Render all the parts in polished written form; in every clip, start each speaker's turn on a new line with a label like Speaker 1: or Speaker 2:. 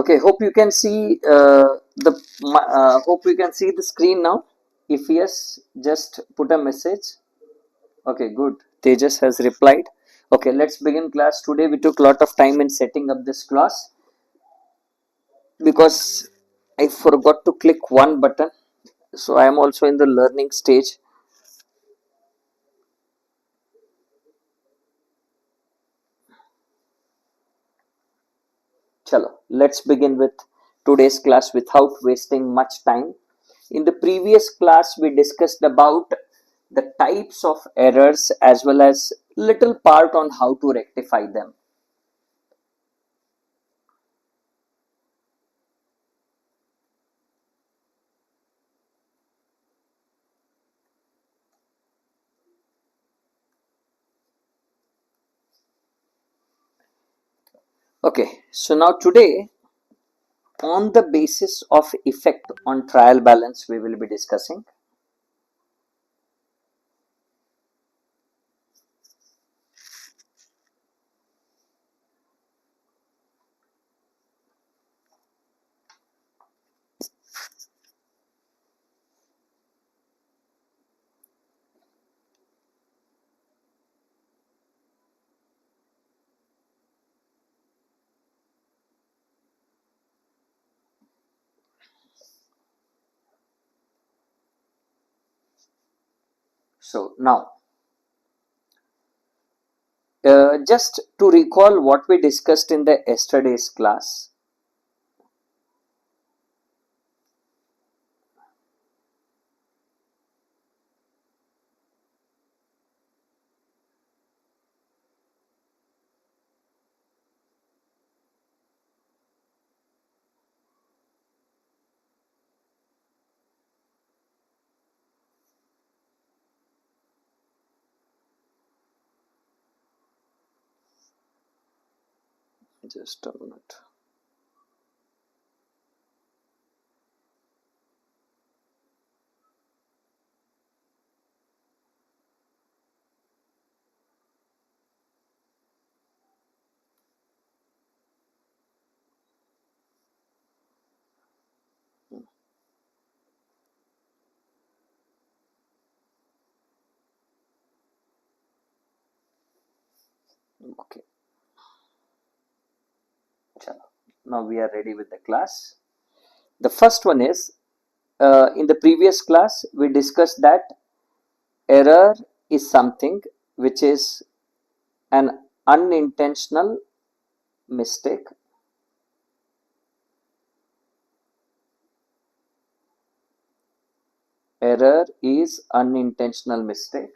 Speaker 1: Okay, hope you can see hope you can see the screen now. If yes, just put a message. Okay, good. Tejas has replied. Okay, let's begin class. Today we took a lot of time in setting up this class because I forgot to click one button. So I am also in the learning stage. Chalo, let's begin with today's class without wasting much time. In the previous class, we discussed about the types of errors as well as little part on how to rectify them. Okay, so now today, on the basis of effect on trial balance, we will be discussing. So now, just to recall what we discussed in the yesterday's class. Just a minute. Okay, chalo. Now we are ready with the class. The first one is in the previous class we discussed that error is something which is an unintentional mistake. Error is unintentional mistake,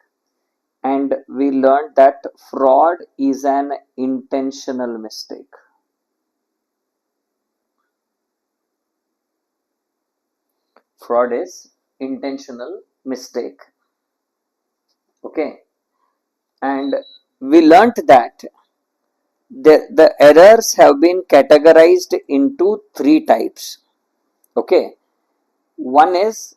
Speaker 1: and we learned that fraud is an intentional mistake. Fraud is intentional mistake. Okay, and we learned that the errors have been categorized into three types. Okay, one is,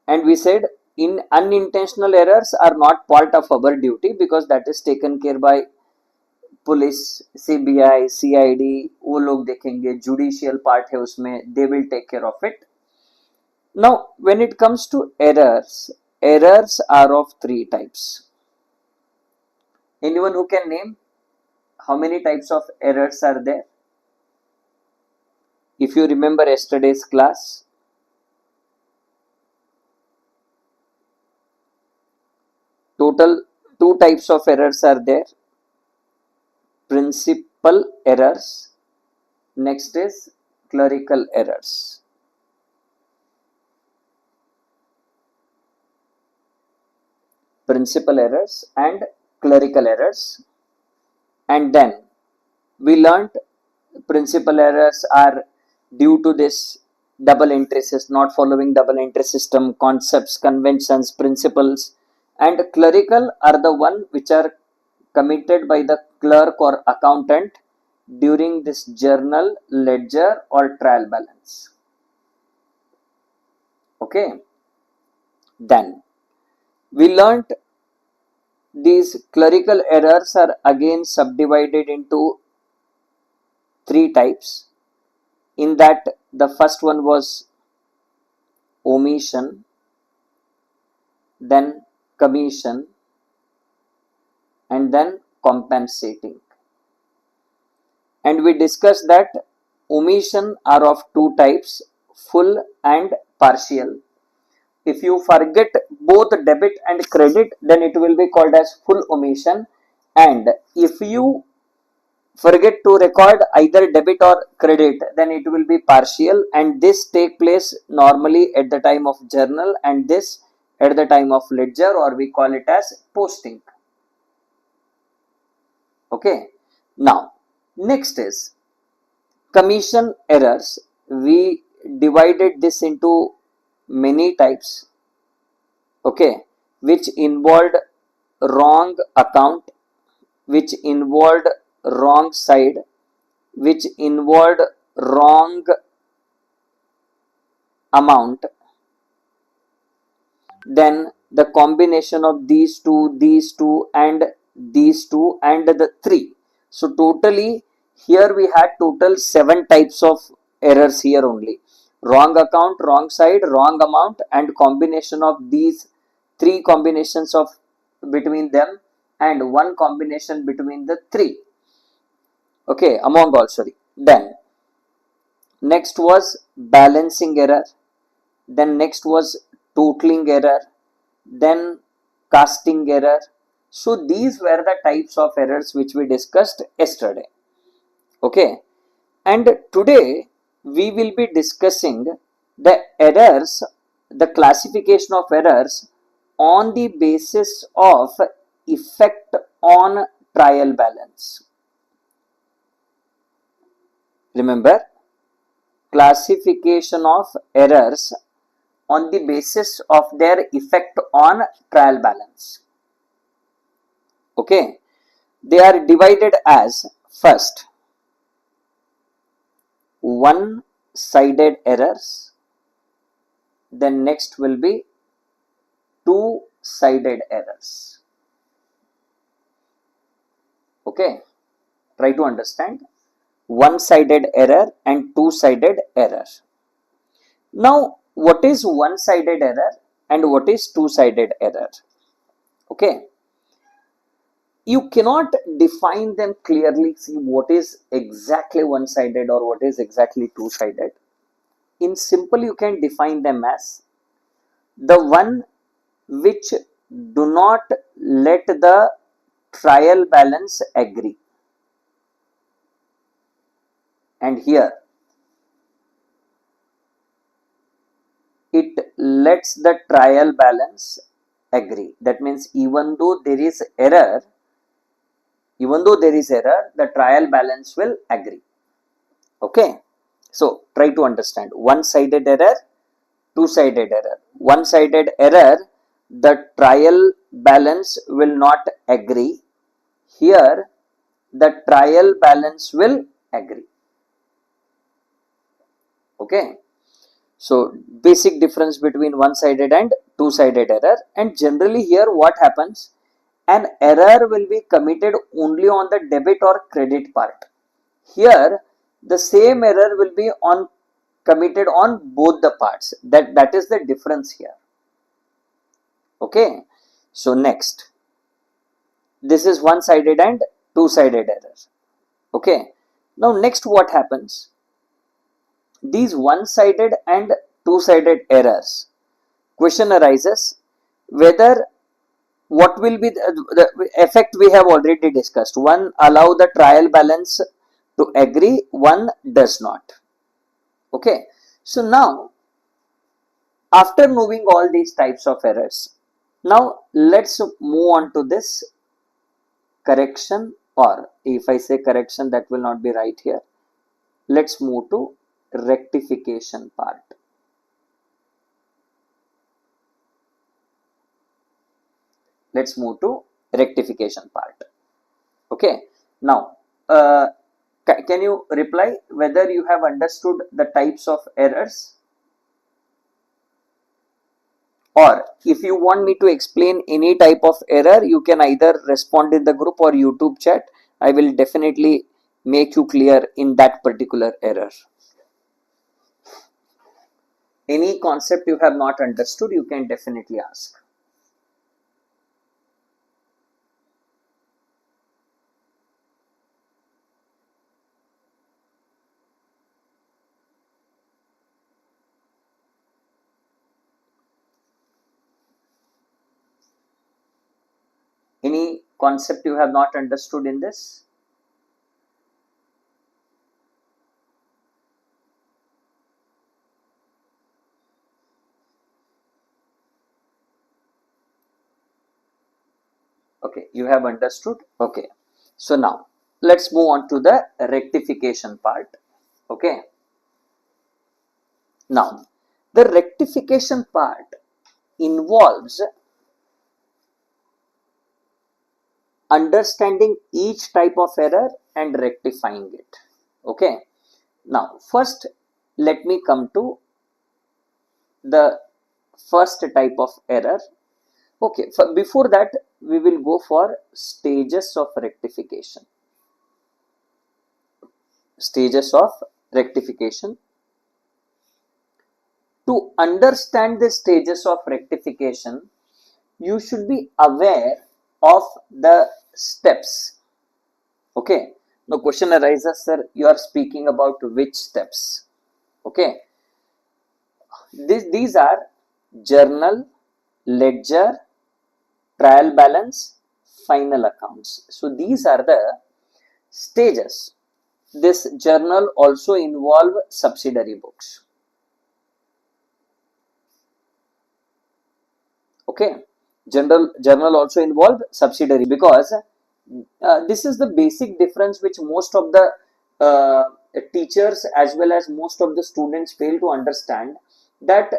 Speaker 1: and we said in unintentional errors are not part of our duty because that is taken care by police CBI CID वो लोग देखेंगे judicial part है उसमें they will take care of it now when it comes to errors are of three types. Anyone who can name how many types of errors are there? If you remember yesterday's class, total two types of errors are there. Principal errors, next is clerical errors. Principal errors and clerical errors. And then we learned principal errors are due to this double entry system, not following double entry system, concepts, conventions, principles, and clerical are the one which are committed by the clerk or accountant during this journal, ledger or trial balance. Okay, then we learnt these clerical errors are again subdivided into three types. In that, the first one was omission, then commission, and then compensating. And we discussed that omission are of two types, full and partial. If you forget both debit and credit, then it will be called as full omission. And if you forget to record either debit or credit, then it will be partial, and this take place normally at the time of journal and this at the time of ledger, or we call it as posting. Okay. Now, next is commission errors. We divided this into many types, okay, which involved wrong account, which involved wrong side, which involved wrong amount, then the combination of these two and these two and the three. So totally here we had total 7 types of errors here only. Wrong account, wrong side, wrong amount, and combination of these 3 combinations of between them and 1 combination between the 3. Okay, among all, sorry. Then next was balancing error. Then next was totaling error. Then casting error. So these were the types of errors which we discussed yesterday. Okay. And today we will be discussing the errors, the classification of errors on the basis of effect on trial balance. Remember, classification of errors on the basis of their effect on trial balance. Okay, they are divided as first one-sided errors, then next will be two-sided errors. Okay, try to understand one-sided error and two-sided error. Now, what is one-sided error and what is two-sided error? Okay, you cannot define them clearly, see what is exactly one-sided or what is exactly two-sided. In simple, you can define them as the one which do not let the trial balance agree. And here it lets the trial balance agree. That means even though there is error, the trial balance will agree. Okay. So try to understand one-sided error, two-sided error. One-sided error, the trial balance will not agree. Here the trial balance will agree. Okay. So basic difference between one-sided and two-sided error. And generally here what happens, an error will be committed only on the debit or credit part. Here the same error will be committed on both the parts. That is the difference here. Okay. So next, this is one-sided and two-sided error. Okay. Now next what happens? These one-sided and two-sided errors, question arises whether what will be the effect we have already discussed. One allow the trial balance to agree, one does not. Okay. So now after knowing all these types of errors, now let's move on to this correction, or if I say correction, that will not be right here. Let's move to rectification part. Let's move to rectification part. Okay. Now, can you reply whether you have understood the types of errors? Or if you want me to explain any type of error, you can either respond in the group or YouTube chat. I will definitely make you clear in that particular error? Any concept you have not understood, you can definitely ask. Any concept you have not understood in this? Okay, you have understood. Okay, so now let's move on to the rectification part. Okay, now the rectification part involves understanding each type of error and rectifying it. Okay, now first let me come to the first type of error. Okay, before that we will go for stages of rectification. Stages of rectification. To understand the stages of rectification, you should be aware of the steps. Okay, now question arises, sir, you are speaking about which steps? Okay, these are journal, ledger, trial balance, final accounts. So these are the stages. This journal also involve subsidiary books. Okay, journal also involve subsidiary, because this is the basic difference which most of the teachers as well as most of the students fail to understand, that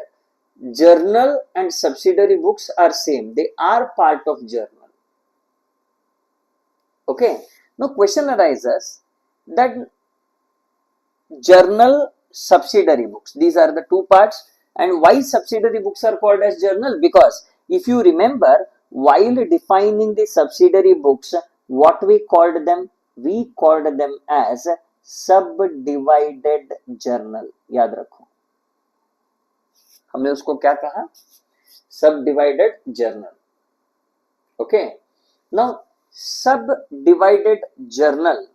Speaker 1: journal and subsidiary books are same, they are part of journal. Okay, now question arises that journal, subsidiary books, these are the two parts. And why subsidiary books are called as journal? Because if you remember, while defining the subsidiary books, what we called them? We called them as subdivided journal. याद रखो, हमने उसको क्या कहा? Subdivided journal. Okay, now subdivided journal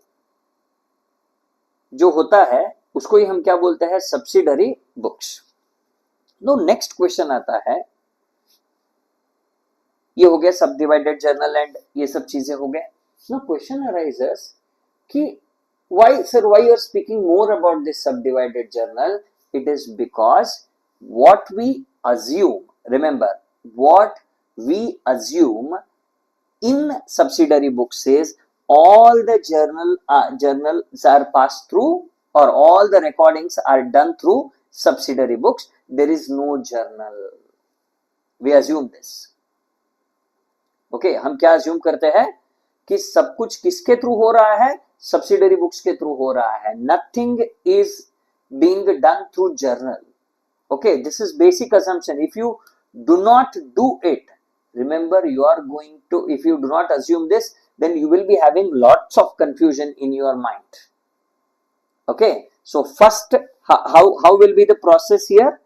Speaker 1: जो होता है उसको ही हम क्या बोलते हैं? Subsidiary books. No next question आता है, ये हो गया सब डिवाइडेड जर्नल एंड ये सब चीजें हो गए. नो क्वेश्चन अराइजेस कि why sir, why you are speaking more about this subdivided journal? It is because what we assume, remember what we assume in subsidiary books says all the journals are passed through, or all the recordings are done through subsidiary books. There is no journal. We assume this. Okay, हम क्या assume करते हैं कि सब कुछ किसके through हो रहा है? Subsidiary books के थ्रू हो रहा है. Nothing is being done through journal. Okay, this is basic assumption. If you do not do it, remember, you are going to, if you do not assume this, then you will be having lots of confusion in your mind. Okay, so first, how will be the process here?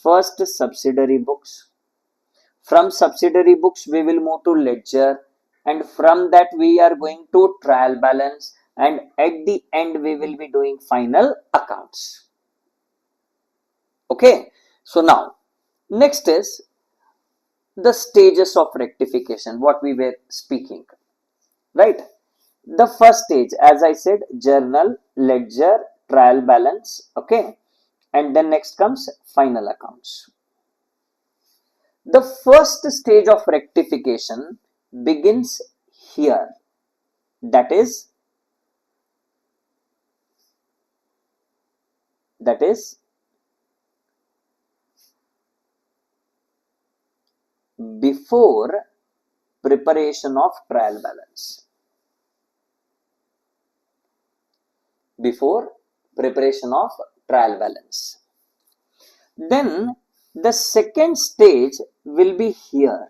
Speaker 1: First, subsidiary books. From subsidiary books we will move to ledger, and from that we are going to trial balance, and at the end we will be doing final accounts. Okay, so now next is the stages of rectification, what we were speaking, right? The first stage, as I said, journal, ledger, trial balance. Okay, and then next comes final accounts. The first stage of rectification begins here, that is before preparation of trial balance. Before preparation of trial balance. Then the second stage will be here.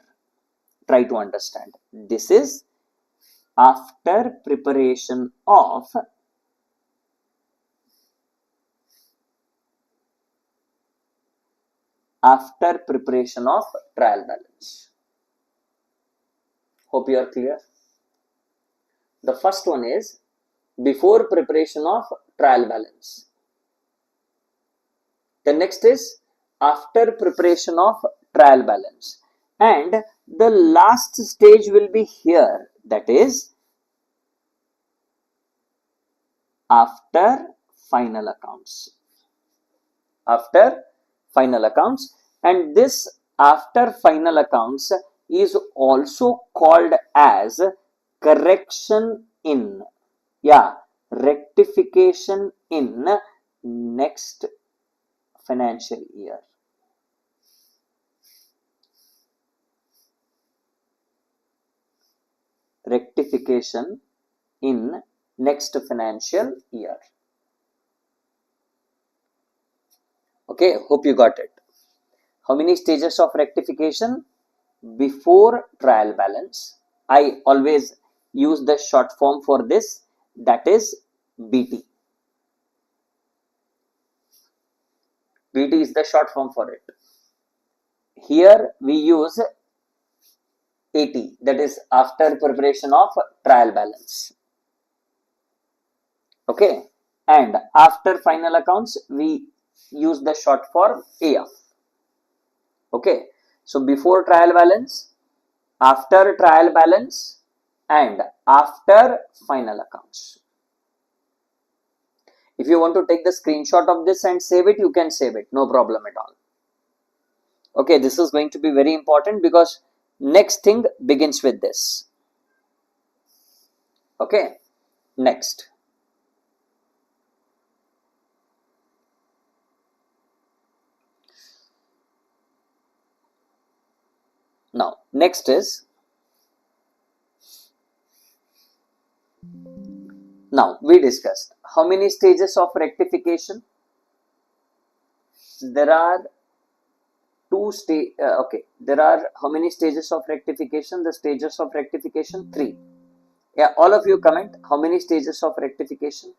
Speaker 1: Try to understand. This is after preparation of after preparation of trial balance. Hope you are clear. The first one is before preparation of trial balance. The next is after preparation of trial balance. And the last stage will be here, that is after final accounts. After final accounts, and this after final accounts is also called as correction in, rectification in next financial year. Rectification in next financial year. Okay, hope you got it. How many stages of rectification? Before trial balance. I always use the short form for this, that is BT. BT is the short form for it. Here we use AT, that is after preparation of trial balance. Okay, and after final accounts we use the short form AF. Okay, so before trial balance, after trial balance, and after final accounts. If you want to take the screenshot of this and save it, you can save it, no problem at all. Okay, this is going to be very important because next thing begins with this. Okay, next. Now, next is, now we discussed how many stages of rectification. There are there are how many stages of rectification? The stages of rectification, 3. Yeah, all of you comment how many stages of rectification.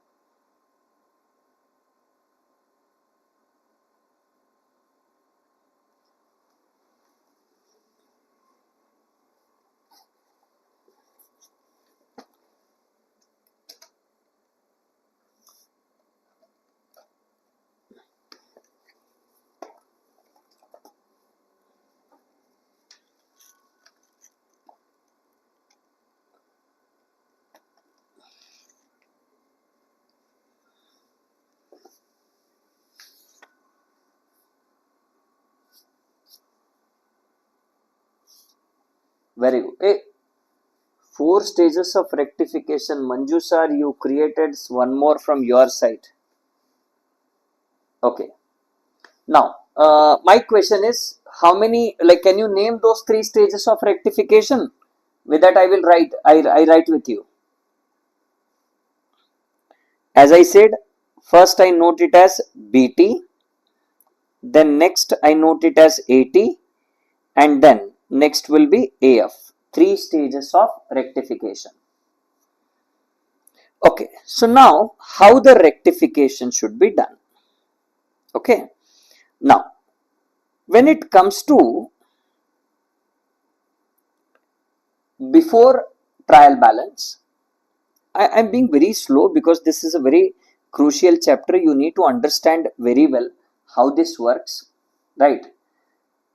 Speaker 1: Very good. Hey, 4 stages of rectification. Manju sir, you created one more from your side. Okay. Now, my question is, how many, like, can you name those 3 stages of rectification? With that, I will write, I write with you. As I said, first I note it as BT, then next I note it as AT, and then next will be AF. 3 stages of rectification. Okay, so now how the rectification should be done. Okay, now when it comes to before trial balance, I am being very slow because this is a very crucial chapter. You need to understand very well how this works, right?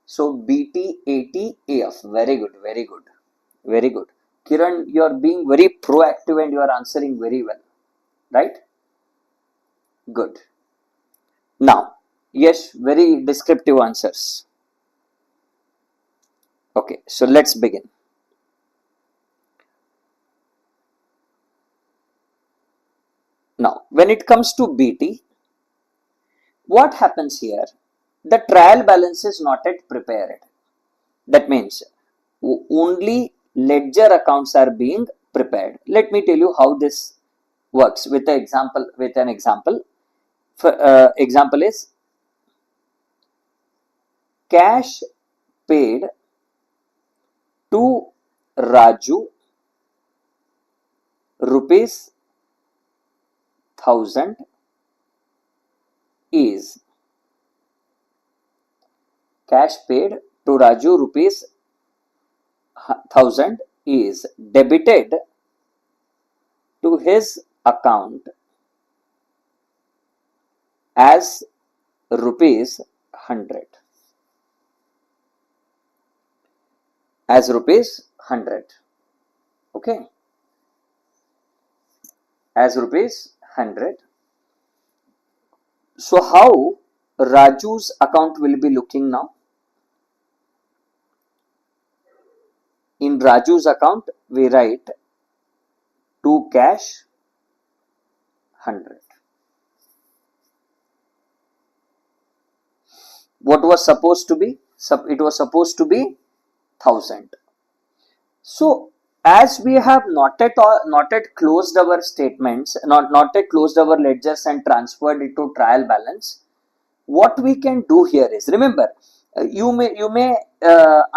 Speaker 1: So BT, AT, AF. Very good, very good, very good. Kiran, you are being very proactive and you are answering very well, right? Good. Now, yes, very descriptive answers. Okay, so let's begin. Now, when it comes to BT, what happens here? The trial balance is not yet prepared. That means only ledger accounts are being prepared. Let me tell you how this works with an example. Example is cash paid to Raju rupees 1000 is cash paid to Raju rupees 1000 is debited to his account as rupees 100. As rupees 100. Okay. As rupees 100. So how Raju's account will be looking now? In Raju's account, we write to cash 100. What was supposed to be? It was supposed to be 1000. So as we have not yet closed our statements, not yet closed our ledgers and transferred it to trial balance, what we can do here is, remember, you may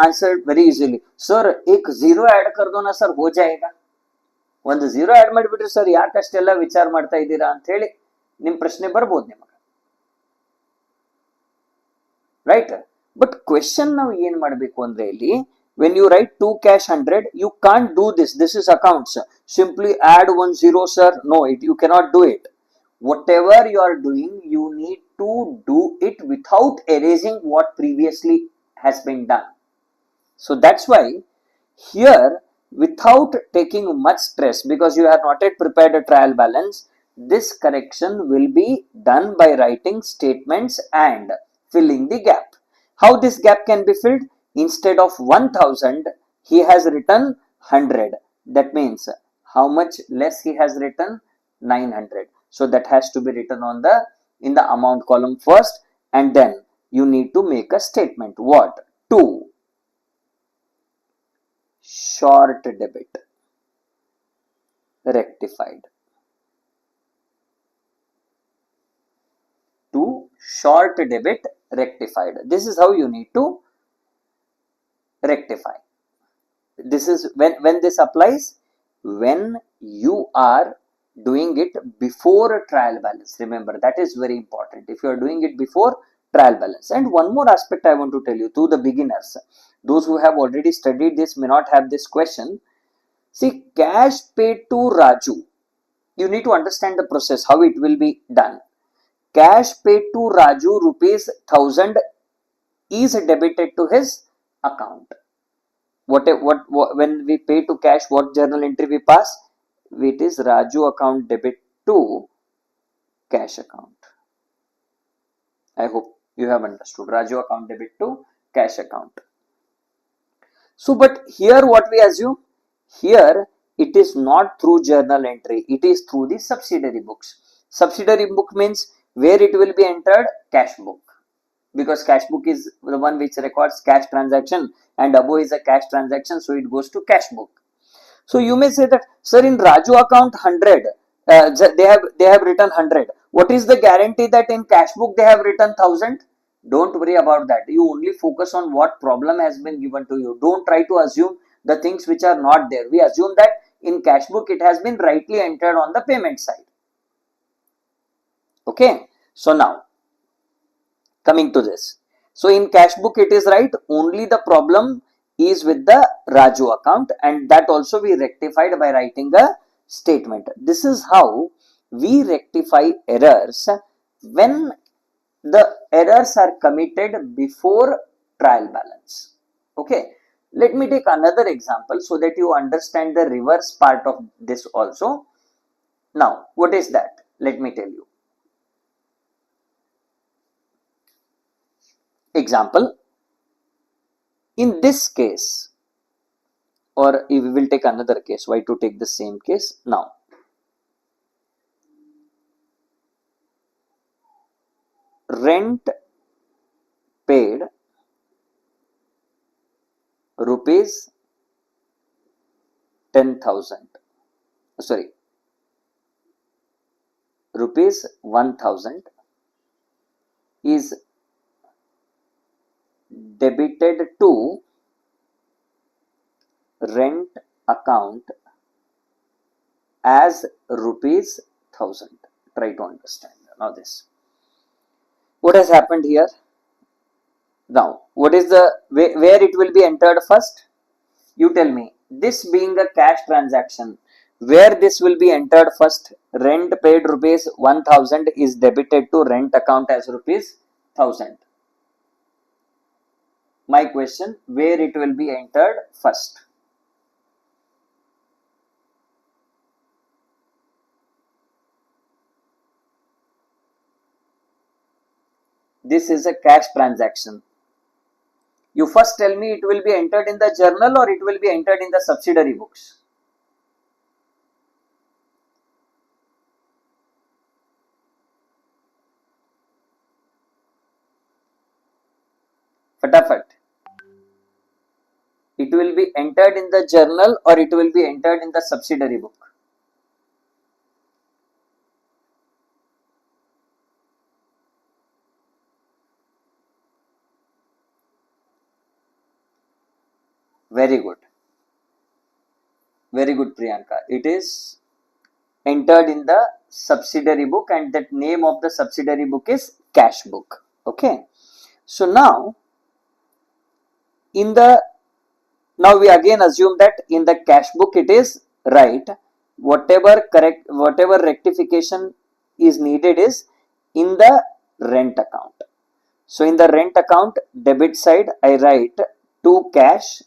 Speaker 1: answer very easily, sir एक zero add कर दो ना sir हो जाएगा. ಒಂದು zero add ಮಾಡಿಬಿಟ್ರೆ sir ಯಾಕಷ್ಟೆಲ್ಲ ವಿಚಾರ ಮಾಡ್ತಾ ಇದ್ದೀರಾ ಅಂತ ಹೇಳಿ ನಿಮ್ಮ ಪ್ರಶ್ನೆ ಬರ್ಬೋದು ನಿಮಗೆ, ರೈಟ್. ಬಟ್ ಕ್ವೆಶ್ಚನ್ ನಾವು ಏನ್ ಮಾಡಬೇಕು ಅಂದ್ರೆ ಇಲ್ಲಿ, when you write to cash 100, you can't do this. This is accounts. Simply add one zero, sir. No, you cannot do it. Whatever you are doing, you need to do it without erasing what previously has been done. So that's why here, without taking much stress, because you have not yet prepared a trial balance, this correction will be done by writing statements and filling the gap. How this gap can be filled? Instead of 1000, he has written 100. That means how much less he has written? 900. So that has to be written in the amount column first, and then you need to make a statement. What? To short debit rectified. To short debit rectified. This is how you need to rectify. This is when this applies, when you are doing it before a trial balance. Remember, that is very important. If you are doing it before trial balance. And one more aspect I want to tell you to the beginners, those who have already studied this may not have this question. See, cash paid to Raju, you need to understand the process, how it will be done. Cash paid to Raju rupees 1000 is debited to his account. What when we pay to cash, what journal entry we pass? It is Raju account debit to cash account. I hope you have understood. Raju account debit to cash account. So, but here what we assume? Here it is not through journal entry. It is through the subsidiary books. Subsidiary book means where it will be entered? Cash book. Because cash book is the one which records cash transaction, and above is a cash transaction, so it goes to cash book. So you may say that, sir, in Raju account 100, they have written 100. What is the guarantee that in cash book they have written 1000? Don't worry about that. You only focus on what problem has been given to you. Don't try to assume the things which are not there. We assume that in cash book it has been rightly entered on the payment side. Okay. So now, coming to this. So in cash book it is right, only the problem is with the Raju account, and that also we rectified by writing a statement. This is how we rectify errors when the errors are committed before trial balance. Okay, let me take another example so that you understand the reverse part of this also. Now, what is that? Let me tell you. Example, in this case, or we will take another case. Why to take the same case? Now, rent paid rupees 10,000, sorry, rupees 1,000 is debited to rent account as rupees 1000. Try to understand now this. What has happened here? Now, what is the where it will be entered first? You tell me. This being a cash transaction, where this will be entered first? Rent paid rupees 1000 is debited to rent account as rupees 1000. My question, where it will be entered first? This is a cash transaction. You first tell me it will be entered in the journal or it will be entered in the subsidiary books. Fatafat. It will be entered in the journal or it will be entered in the subsidiary book. Very good. Very good, Priyanka. It is entered in the subsidiary book, and that name of the subsidiary book is cash book. Okay. So now in the now we again assume that in the cash book it is right. Whatever rectification is needed is in the rent account. So in the rent account debit side I write to cash.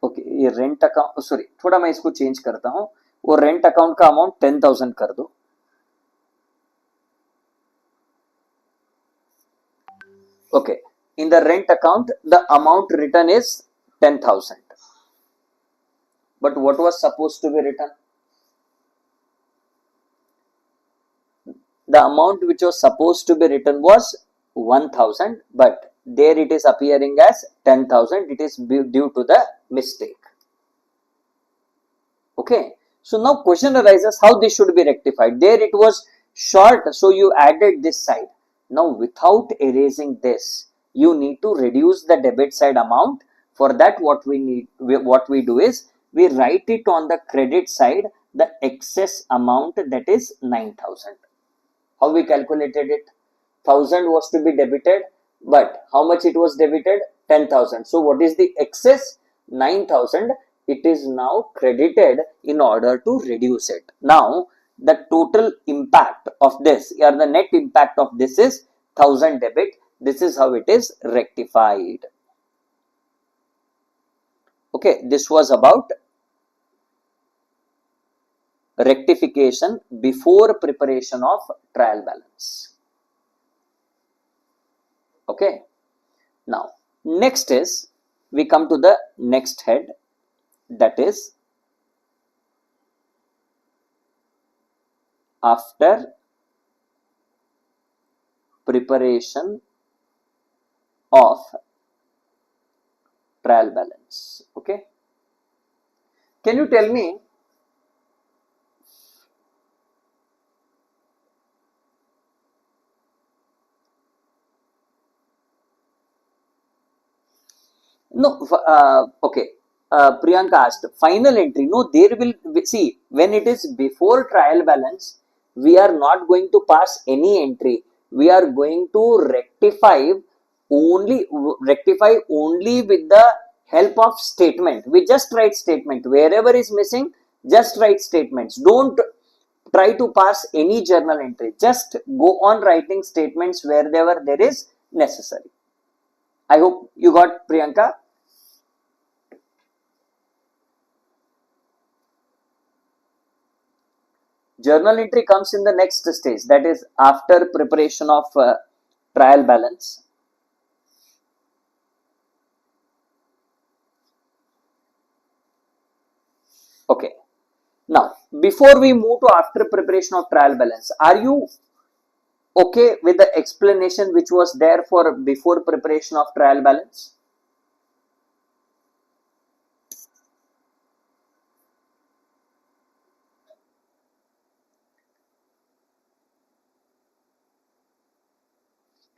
Speaker 1: Okay ये rent account sorry थोड़ा मैं इसको change करता हूं वो rent account का amount 10,000 कर दो okay in the rent account the amount written is 10,000 but what was supposed to be written the amount which was supposed to be written was 1,000 but there it is appearing as 10,000 it is due to the mistake okay so now question arises how this should be rectified there it was short so you added this side now without erasing this you need to reduce the debit side amount for that what we do is we write it on the credit side the excess amount that is 9,000 how we calculated it 1,000 was to be debited but how much it was debited 10,000 so what is the excess 9,000 it is now credited in order to reduce it now the total impact of this or the net impact of this is 1,000 debit this is how it is rectified okay this was about rectification before preparation of trial balance okay now next is we come to the next head that is after preparation of trial balance okay can you tell me no okay Priyanka asked final entry no there will be, see when it is before trial balance we are not going to pass any entry we are going to rectify only with the help of statement we just write statement wherever is missing just write statements don't try to pass any journal entry just go on writing statements wherever there is necessary I hope you got Priyanka journal entry comes in the next stage that is after preparation of trial balance okay now before we move to after preparation of trial balance are you okay with the explanation which was there for before preparation of trial balance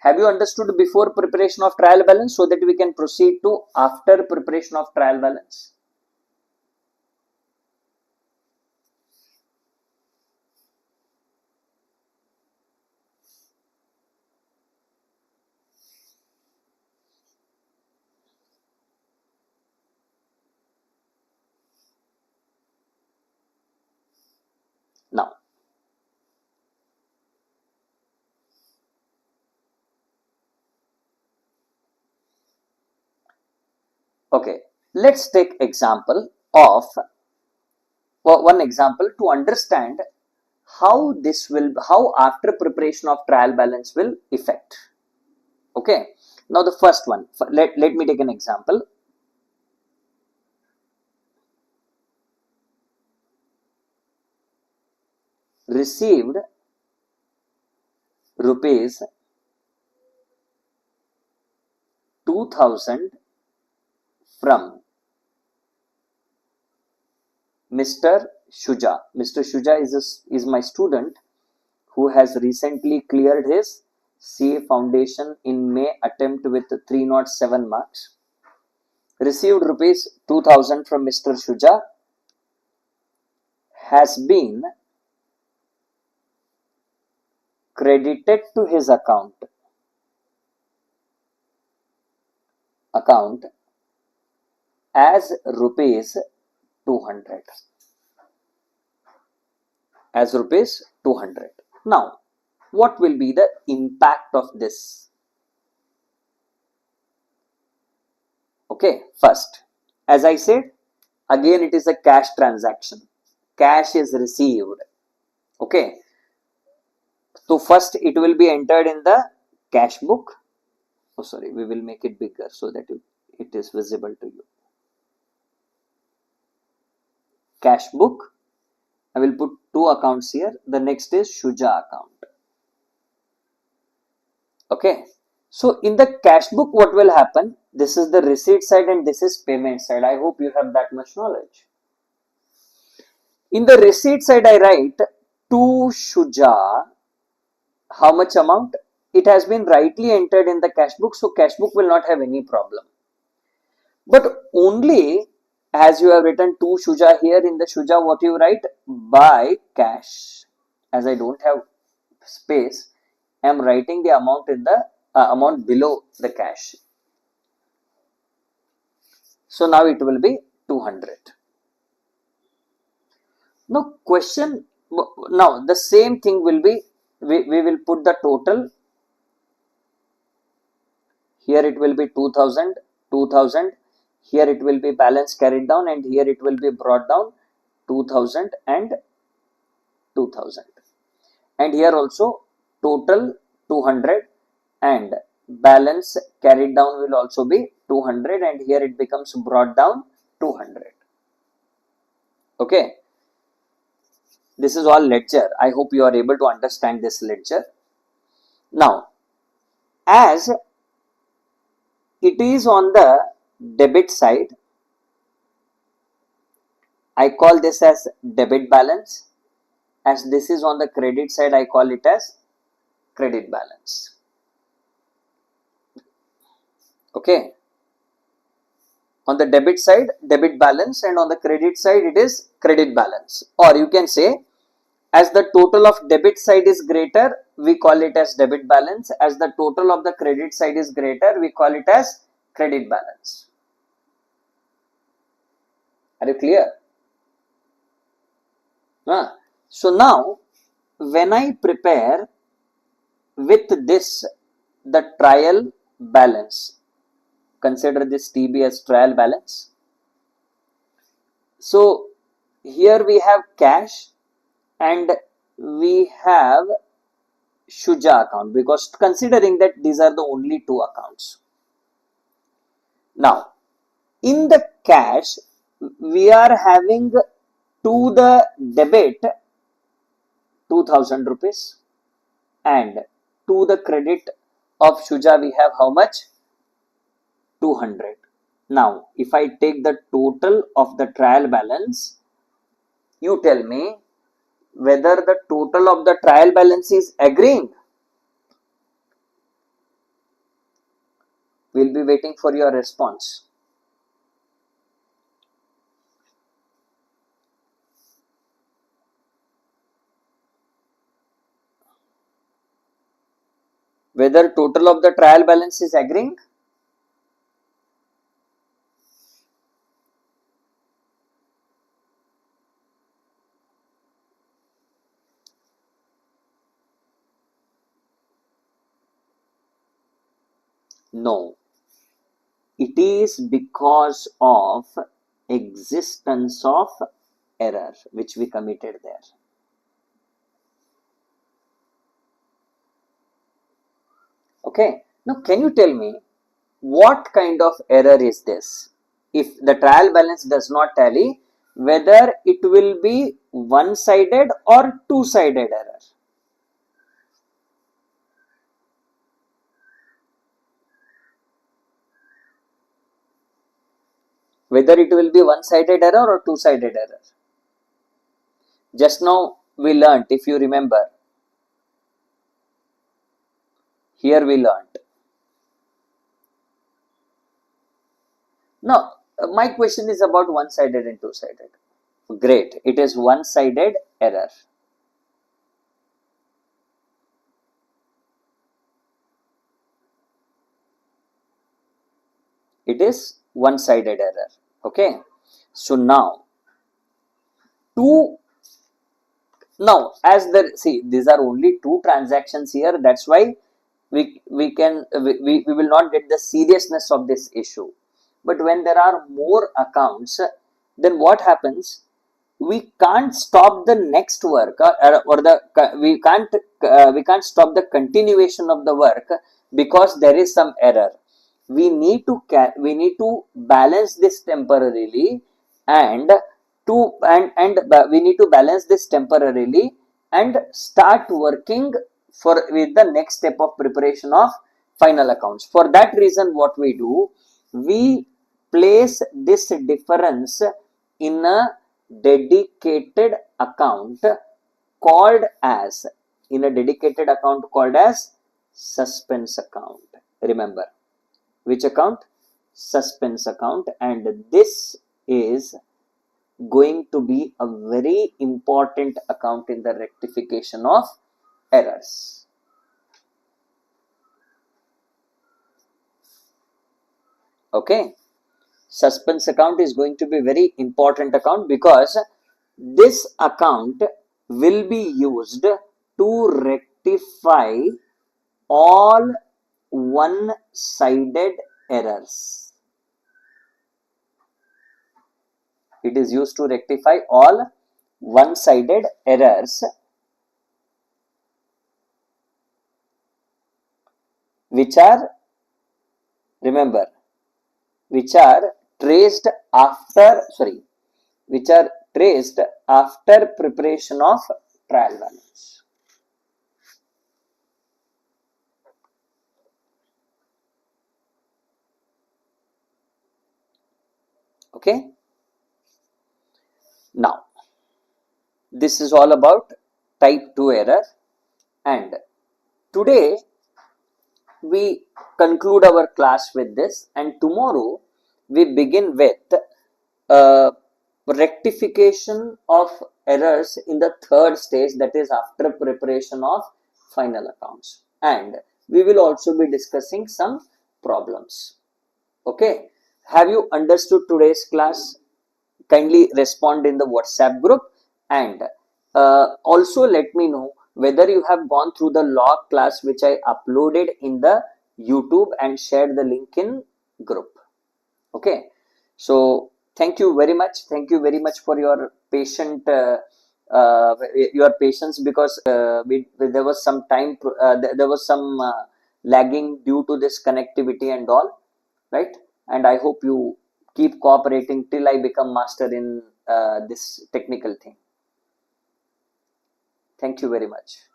Speaker 1: have you understood before preparation of trial balance so that we can proceed to after preparation of trial balance Okay, let's take example of one example to understand how after preparation of trial balance will affect. Okay, now the first one, let me take an example. Received rupees 2000 from Mr. Shuja. Mr. Shuja is my student who has recently cleared his CA foundation in May attempt with 307 marks. Received rupees 2000 from Mr. Shuja, has been credited to his account as rupees 200. As rupees 200. Now, what will be the impact of this? Okay, first, as I said, again it is a cash transaction. Cash is received. Okay, so first it will be entered in the cash book. Oh, sorry, we will make it bigger so that it is visible to you. Cash book. I will put two accounts here. The next is Shuja account. Okay, so in the cash book, what will happen? This is the receipt side and this is payment side. I hope you have that much knowledge. In the receipt side, I write to Shuja. How much amount? It has been rightly entered in the cash book, so cash book will not have any problem. But only as you have written to Shuja here in the Shuja, what you write? By cash. As I don't have space, I am writing the amount in the amount below the cash. So now it will be 200. Now question, now the same thing will be, we will put the total. Here it will be 2000, 2000. Here it will be balance carried down and here it will be brought down 2000 and 2000. And here also total 200 and balance carried down will also be 200 and here it becomes brought down 200. Okay. This is all ledger. I hope you are able to understand this ledger. Now, as it is on the debit side, I call this as debit balance. As this is on the credit side, I call it as credit balance. Okay. On the debit side, debit balance, and on the credit side, it is credit balance. Or you can say, as the total of debit side is greater, we call it as debit balance. As the total of the credit side is greater, we call it as credit balance. Are you clear? So now, when I prepare with this, the trial balance, consider this TB as trial balance. So here we have cash and we have Shuja account, because considering that these are the only two accounts. Now, in the cash, we are having to the debit 2000 rupees and to the credit of Shuja we have how much? 200. Now, if I take the total of the trial balance, you tell me whether the total of the trial balance is agreeing. We'll be waiting for your response. Whether total of the trial balance is agreeing? No. it is because of existence of error which we committed there. Okay, now can you tell me what kind of error is this? If the trial balance does not tally, whether it will be one-sided or two-sided error. Whether it will be one-sided error or two-sided error. Just now we learnt, if you remember, here we learnt. Now, my question is about one-sided and two-sided. Great, it is one-sided error. It is one-sided error. Okay, so now as the see, these are only two transactions here. That's why we will not get the seriousness of this issue. But when there are more accounts, then what happens? We can't stop the next work, we can't stop the continuation of the work because there is some error. We need to balance this temporarily, and we need to balance this temporarily and start working with the next step of preparation of final accounts. For that reason, what we do, we place this difference in a dedicated account called as suspense account. Remember, which account? Suspense account. And this is going to be a very important account in the rectification of errors. Okay, suspense account is going to be very important account because this account will be used to rectify all one-sided errors. It is used to rectify all one-sided errors which are, remember, which are traced after preparation of trial balance. Okay, now this is all about type 2 error, and today we conclude our class with this, and tomorrow we begin with rectification of errors in the third stage, that is after preparation of final accounts, and we will also be discussing some problems. Okay, have you understood today's class? Kindly respond in the WhatsApp group, and also let me know whether you have gone through the log class which I uploaded in the YouTube and shared the link in group. Okay, so thank you very much for your patience, because there was some time, there was some lagging due to this connectivity and all, right? And I hope you keep cooperating till I become master in this technical thing. Thank you very much.